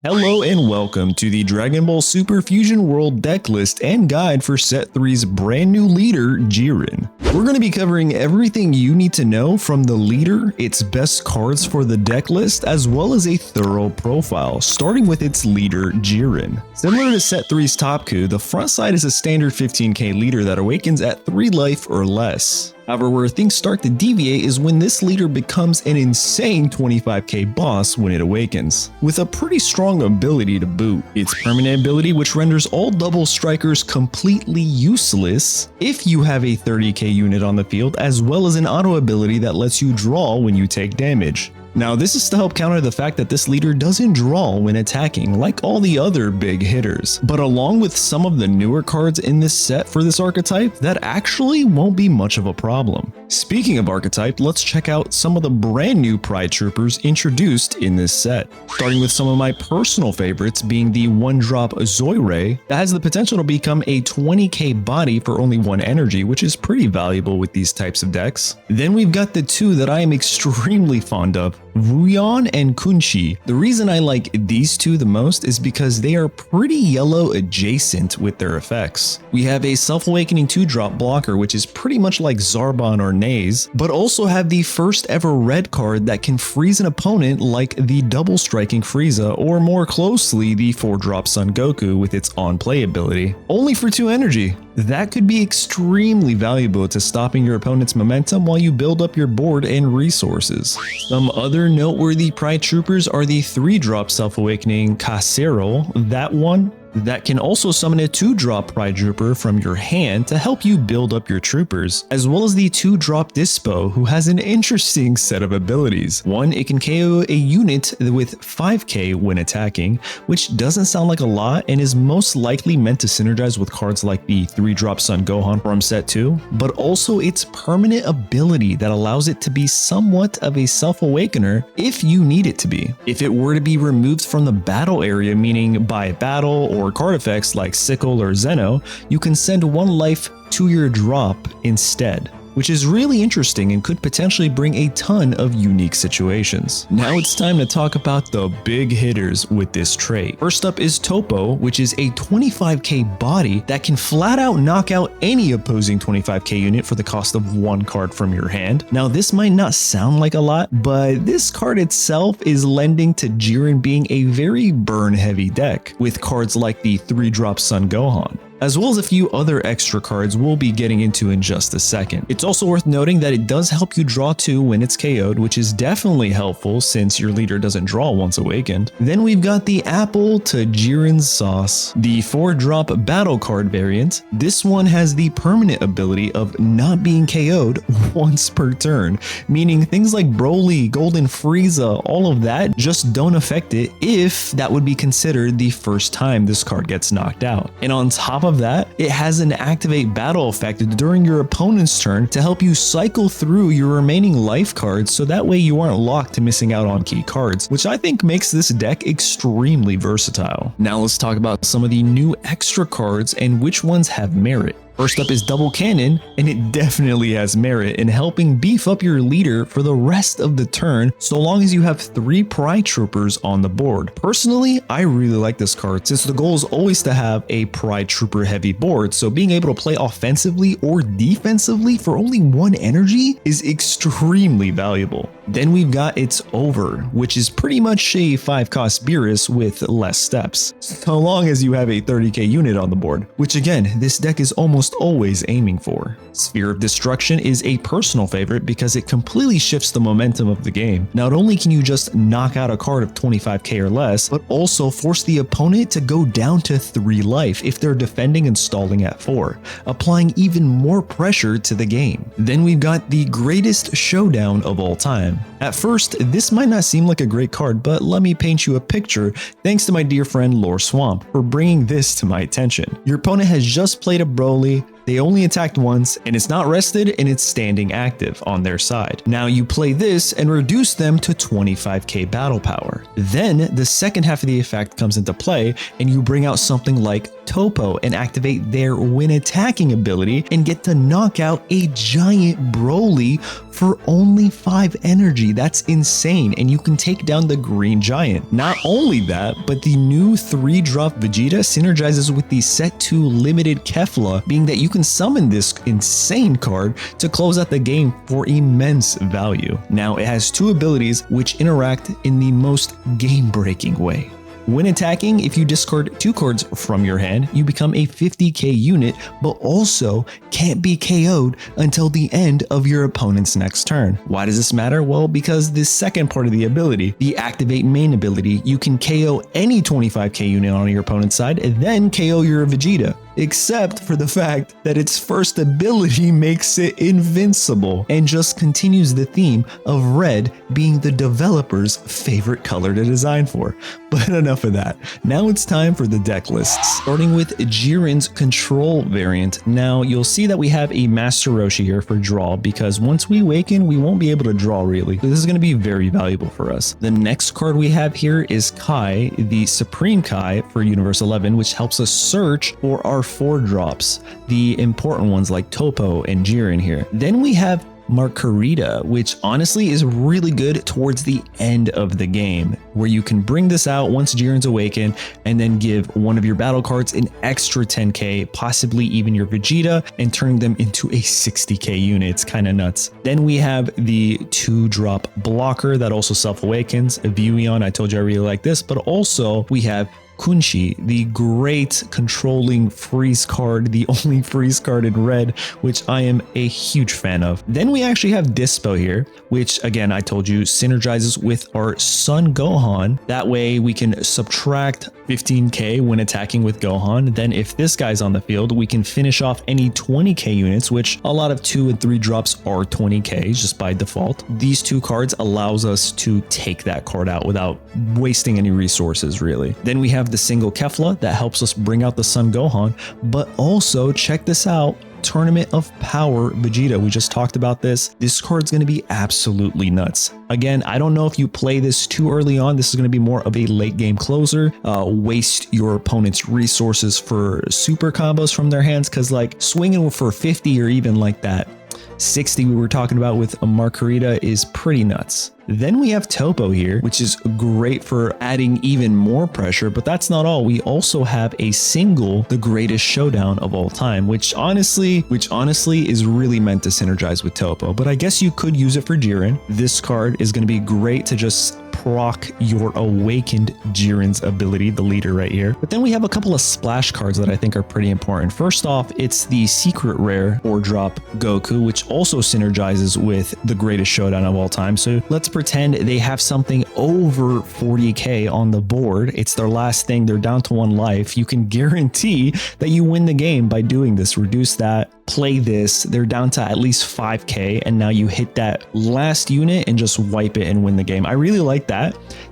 Hello and welcome to the Dragon Ball Super Fusion World deck list and guide for Set 3's brand new leader, Jiren. We're going to be covering everything you need to know from the leader, its best cards for the deck list, as well as a thorough profile, starting with its leader, Jiren. Similar to Set 3's Top Coup, the front side is a standard 15k leader that awakens at 3 life or less. However, where things start to deviate is when this leader becomes an insane 25k boss when it awakens, with a pretty strong ability to boot. Its permanent ability, which renders all double strikers completely useless if you have a 30k unit on the field, as well as an auto ability that lets you draw when you take damage. Now, this is to help counter the fact that this leader doesn't draw when attacking like all the other big hitters. But along with some of the newer cards in this set for this archetype, that actually won't be much of a problem. Speaking of archetype, let's check out some of the brand new Pride Troopers introduced in this set. Starting with some of my personal favorites being the 1-drop Zoirei that has the potential to become a 20k body for only 1 energy, which is pretty valuable with these types of decks. Then we've got the 2 that I am extremely fond of, Wuyan and Kunchi. The reason I like these 2 the most is because they are pretty yellow adjacent with their effects. We have a self-awakening 2-drop blocker, which is pretty much like Zarbon or Naze, but also have the first ever red card that can freeze an opponent like the double striking Frieza, or more closely the 4-drop Son Goku with its on-play ability, only for 2 energy. That could be extremely valuable to stopping your opponent's momentum while you build up your board and resources. Some other noteworthy Pride Troopers are the 3-drop self-awakening Casero, that one that can also summon a 2-drop Pride Trooper from your hand to help you build up your troopers, as well as the 2-drop Dispo, who has an interesting set of abilities. One, it can KO a unit with 5k when attacking, which doesn't sound like a lot and is most likely meant to synergize with cards like the 3-drop Son Gohan from Set 2, but also its permanent ability that allows it to be somewhat of a self-awakener if you need it to be. If it were to be removed from the battle area, meaning by battle or card effects like Sickle or Zeno, you can send 1 life to your drop instead, which is really interesting and could potentially bring a ton of unique situations. Now it's time to talk about the big hitters with this trait. First up is Topo, which is a 25k body that can flat out knock out any opposing 25k unit for the cost of 1 card from your hand. Now this might not sound like a lot, but this card itself is lending to Jiren being a very burn heavy deck, with cards like the 3-drop Son Gohan, as well as a few other extra cards we'll be getting into in just a second. It's also worth noting that it does help you draw 2 when it's KO'd, which is definitely helpful since your leader doesn't draw once awakened. Then we've got the Apple to Jiren's Sauce, the 4-drop battle card variant. This one has the permanent ability of not being KO'd once per turn, meaning things like Broly, Golden Frieza, all of that just don't affect it if that would be considered the first time this card gets knocked out. And on top of that, it has an activate battle effect during your opponent's turn to help you cycle through your remaining life cards, so that way you aren't locked to missing out on key cards, which I think makes this deck extremely versatile. Now let's talk about some of the new extra cards and which ones have merit. First up is Double Cannon, and it definitely has merit in helping beef up your leader for the rest of the turn, so long as you have 3 Pride Troopers on the board. Personally, I really like this card since the goal is always to have a Pride Trooper heavy board, so being able to play offensively or defensively for only 1 energy is extremely valuable. Then we've got its Over, which is pretty much a 5-cost Beerus with less steps, so long as you have a 30k unit on the board, which again, this deck is almost always aiming for. Sphere of Destruction is a personal favorite because it completely shifts the momentum of the game. Not only can you just knock out a card of 25k or less, but also force the opponent to go down to 3 life if they're defending and stalling at 4, applying even more pressure to the game. Then we've got the greatest showdown of all time. At first, this might not seem like a great card, but let me paint you a picture thanks to my dear friend Lore Swamp for bringing this to my attention. Your opponent has just played a Broly, they only attacked once, and it's not rested and it's standing active on their side. Now you play this and reduce them to 25k battle power. Then the second half of the effect comes into play and you bring out something like Topo and activate their when attacking ability and get to knock out a giant Broly for only 5 energy energy. That's insane. And you can take down the Green Giant. Not only that, but the new 3-drop Vegeta synergizes with the set 2 limited Kefla, being that you can summon this insane card to close out the game for immense value. Now, it has 2 abilities which interact in the most game-breaking way. When attacking, if you discard 2 cards from your hand, you become a 50k unit, but also can't be KO'd until the end of your opponent's next turn. Why does this matter? Well, because the second part of the ability, the activate main ability, you can KO any 25k unit on your opponent's side and then KO your Vegeta. Except for the fact that its first ability makes it invincible and just continues the theme of red being the developer's favorite color to design for. But enough of that. Now it's time for the deck lists. Starting with Jiren's control variant. Now you'll see that we have a Master Roshi here for draw, because once we awaken, we won't be able to draw really. So this is going to be very valuable for us. The next card we have here is Kai, the Supreme Kai for Universe 11, which helps us search for our 4-drops, the important ones like Topo and Jiren here. Then we have Margarita, which honestly is really good towards the end of the game, where you can bring this out once Jiren's awakened and then give one of your battle cards an extra 10k, possibly even your Vegeta, and turning them into a 60k unit. It's kind of nuts. Then we have the 2-drop blocker that also self-awakens. Vuion, I told you I really like this, but also we have Kunshi, the great controlling freeze card, the only freeze card in red, which I am a huge fan of. Then we actually have Dispo here, which again, I told you, synergizes with our Son Gohan. That way we can subtract 15k when attacking with Gohan. Then if this guy's on the field, we can finish off any 20k units, which a lot of 2 and 3 drops are 20k just by default. These 2 cards allows us to take that card out without wasting any resources really. Then we have the single Kefla that helps us bring out the Son Gohan, but also check this out, Tournament of Power Vegeta. We just talked about this. This card's going to be absolutely nuts. Again, I don't know if you play this too early on. This is going to be more of a late game closer. Waste your opponent's resources for super combos from their hands, because like swinging for 50 or even like that 60 we were talking about with a Margarita is pretty nuts. Then we have Topo here, which is great for adding even more pressure, but that's not all. We also have a single, the greatest showdown of all time, which honestly is really meant to synergize with Topo, but I guess you could use it for Jiren. This card is going to be great to just proc your awakened Jiren's ability, the leader right here. But then we have a couple of splash cards that I think are pretty important. First off, it's the secret rare 4-drop Goku, which also synergizes with the greatest showdown of all time. So let's pretend they have something over 40k on the board. It's their last thing. They're down to 1 life. You can guarantee that you win the game by doing this. Reduce that, play this. They're down to at least 5k, and now you hit that last unit and just wipe it and win the game. I really like that.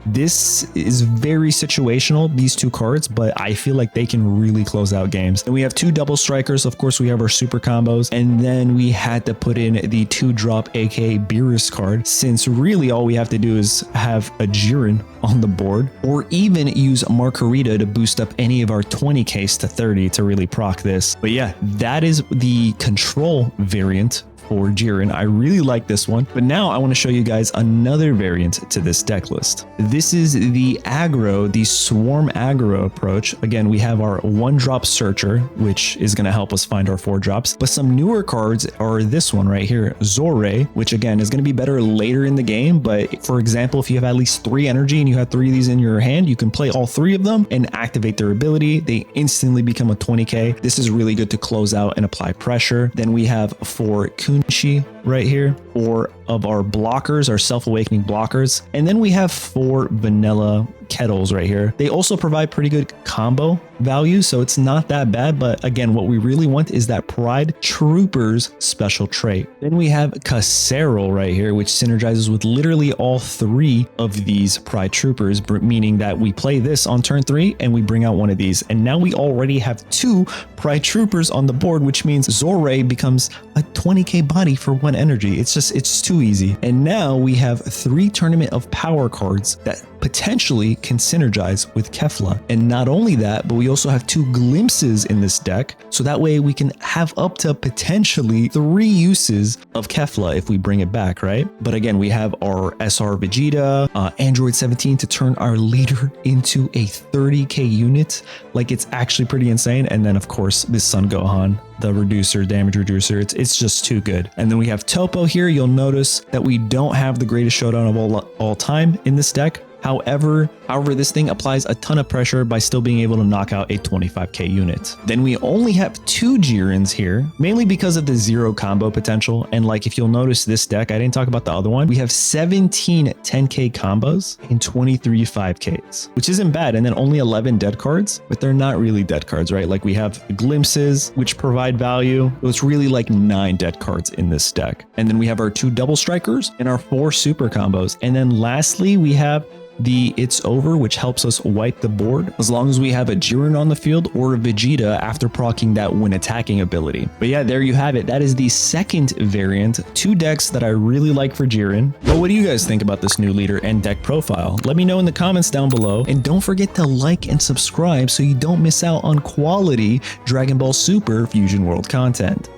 This is very situational, these 2 cards, but I feel like they can really close out games. And we have 2 double strikers. Of course, we have our super combos, and then we had to put in the 2-drop aka Beerus card, since really all we have to do is have a Jiren on the board, or even use Margarita to boost up any of our 20ks to 30 to really proc this. But yeah, that is the control variant for Jiren. I really like this one, but now I want to show you guys another variant to this deck list. This is the Aggro, the Swarm Aggro approach. Again, we have our 1-drop Searcher, which is going to help us find our 4-drops, but some newer cards are this one right here, Zorre, which again is going to be better later in the game. But for example, if you have at least 3 energy and you have 3 of these in your hand, you can play all 3 of them and activate their ability. They instantly become a 20k. This is really good to close out and apply pressure. Then we have 4 Kunshi right here, 4 of our blockers, our self-awakening blockers, and then we have 4 vanilla kettles right here. They also provide pretty good combo value, so it's not that bad. But again, what we really want is that Pride Troopers special trait. Then we have Casserole right here, which synergizes with literally all 3 of these Pride Troopers, meaning that we play this on turn 3 and we bring out one of these, and now we already have 2 Pride Troopers on the board, which means Zorre becomes a 20k body for 1 energy. It's too easy. And now we have 3 Tournament of Power cards that potentially they can synergize with Kefla. And not only that, but we also have 2 glimpses in this deck, so that way we can have up to potentially 3 uses of Kefla if we bring it back, right? But again, we have our SR Vegeta, Android 17 to turn our leader into a 30k unit. Like, it's actually pretty insane. And then of course this Son Gohan, the reducer, damage reducer, it's just too good. And then we have Topo here. You'll notice that we don't have the greatest showdown of all time in this deck. However, this thing applies a ton of pressure by still being able to knock out a 25k unit. Then we only have 2 Jirens here, mainly because of the 0 combo potential. And like, if you'll notice this deck, I didn't talk about the other one. We have 17 10k combos and 23 5ks, which isn't bad. And then only 11 dead cards, but they're not really dead cards, right? Like, we have glimpses, which provide value. So it's really like 9 dead cards in this deck. And then we have our 2 double strikers and our 4 super combos. And then lastly, we have the It's Over, which helps us wipe the board as long as we have a Jiren on the field or a Vegeta after proccing that when attacking ability. But yeah, there you have it. That is the second variant. 2 decks that I really like for Jiren. But what do you guys think about this new leader and deck profile? Let me know in the comments down below. And don't forget to like and subscribe so you don't miss out on quality Dragon Ball Super Fusion World content.